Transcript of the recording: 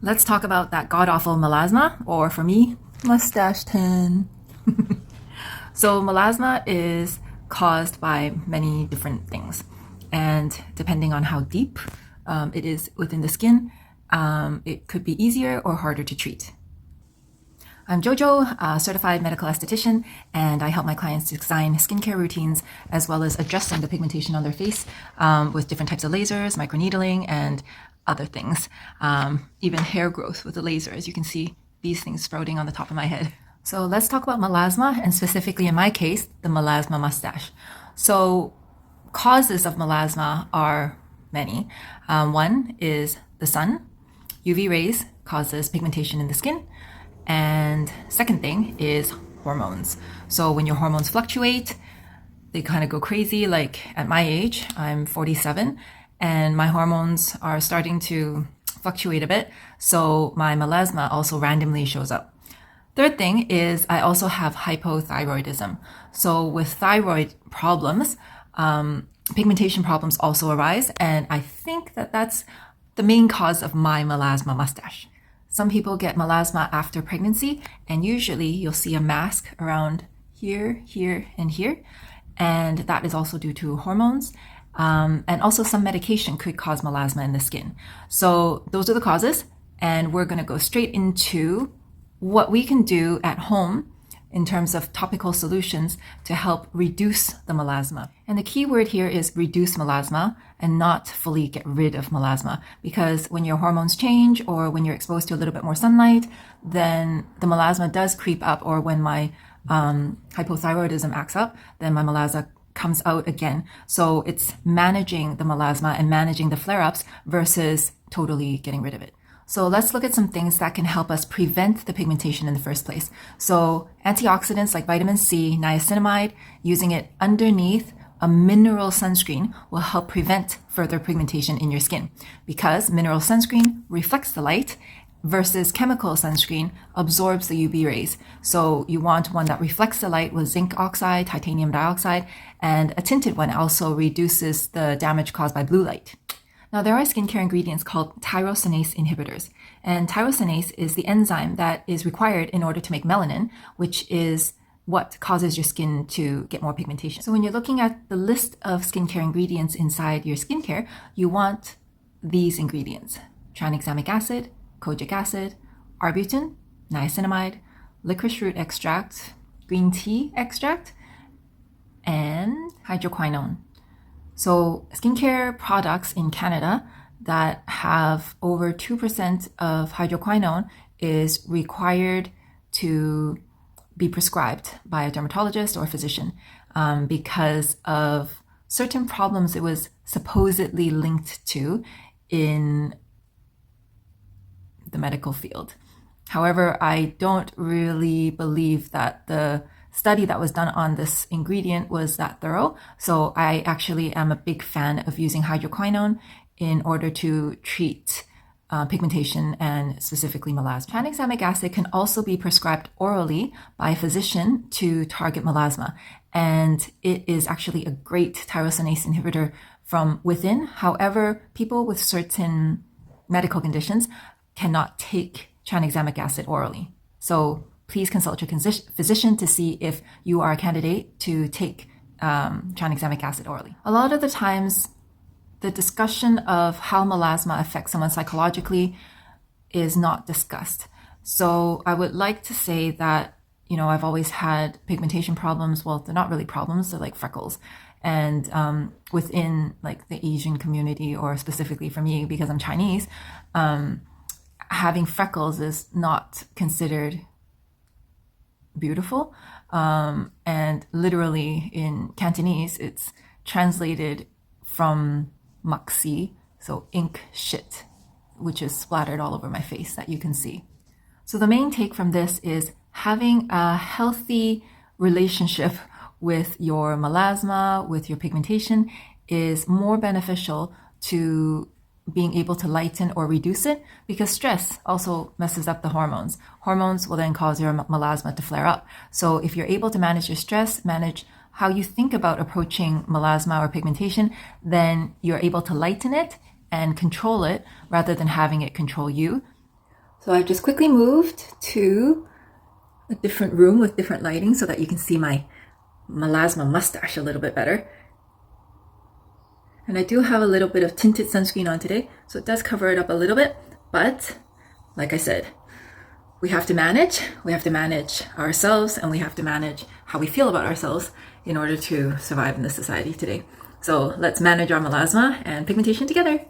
Let's talk about that god-awful melasma, or for me, mustache tan. So melasma is caused by many different things, and depending on how deep it is within the skin, it could be easier or harder to treat. I'm Jojo, a certified medical esthetician, and I help my clients design skincare routines as well as adjusting the pigmentation on their face with different types of lasers, microneedling, and other things. Even hair growth with the laser, as you can see these things sprouting on the top of my head. So let's talk about melasma, and specifically in my case, the melasma mustache. So causes of melasma are many. One is the sun. UV rays causes pigmentation in the skin. And second thing is hormones. So when your hormones fluctuate, they kind of go crazy. Like at my age, I'm 47, and my hormones are starting to fluctuate a bit. So my melasma also randomly shows up. Third thing is I also have hypothyroidism. So with thyroid problems, pigmentation problems also arise. And I think that that's the main cause of my melasma mustache. Some people get melasma after pregnancy, and usually you'll see a mask around here, here, and here. And that is also due to hormones. And also some medication could cause melasma in the skin. So those are the causes. And we're going to go straight into what we can do at home in terms of topical solutions to help reduce the melasma. And the key word here is reduce melasma and not fully get rid of melasma, because when your hormones change or when you're exposed to a little bit more sunlight, then the melasma does creep up, or when my hypothyroidism acts up, then my melasma comes out again. So it's managing the melasma and managing the flare-ups versus totally getting rid of it. So let's look at some things that can help us prevent the pigmentation in the first place. So antioxidants like vitamin C, niacinamide, using it underneath a mineral sunscreen will help prevent further pigmentation in your skin, because mineral sunscreen reflects the light versus chemical sunscreen absorbs the UV rays. So you want one that reflects the light with zinc oxide, titanium dioxide, and a tinted one also reduces the damage caused by blue light. Now, there are skincare ingredients called tyrosinase inhibitors, and tyrosinase is the enzyme that is required in order to make melanin, which is what causes your skin to get more pigmentation. So when you're looking at the list of skincare ingredients inside your skincare, you want these ingredients: tranexamic acid, kojic acid, arbutin, niacinamide, licorice root extract, green tea extract, and hydroquinone. So skincare products in Canada that have over 2% of hydroquinone is required to be prescribed by a dermatologist or a physician because of certain problems it was supposedly linked to in the medical field. However, I don't really believe that the study that was done on this ingredient was that thorough. So I actually am a big fan of using hydroquinone in order to treat pigmentation and specifically melasma. Tranexamic acid can also be prescribed orally by a physician to target melasma. And it is actually a great tyrosinase inhibitor from within. However, people with certain medical conditions cannot take tranexamic acid orally. So please consult your physician to see if you are a candidate to take tranexamic acid orally. A lot of the times, the discussion of how melasma affects someone psychologically is not discussed. So I would like to say that, I've always had pigmentation problems. Well, they're not really problems, they're like freckles. And within like the Asian community, or specifically for me, because I'm Chinese, having freckles is not considered beautiful. And literally in Cantonese, it's translated from muxi, so ink shit, which is splattered all over my face that you can see. So the main take from this is having a healthy relationship with your melasma, with your pigmentation, is more beneficial to being able to lighten or reduce it, because stress also messes up the hormones. Hormones will then cause your melasma to flare up. So if you're able to manage your stress, manage how you think about approaching melasma or pigmentation, then you're able to lighten it and control it rather than having it control you. So I've just quickly moved to a different room with different lighting so that you can see my Melasma mustache a little bit better. And I do have a little bit of tinted sunscreen on today, so it does cover it up a little bit, but like I said, we have to manage ourselves, and we have to manage how we feel about ourselves in order to survive in this society today. So let's manage our melasma and pigmentation together.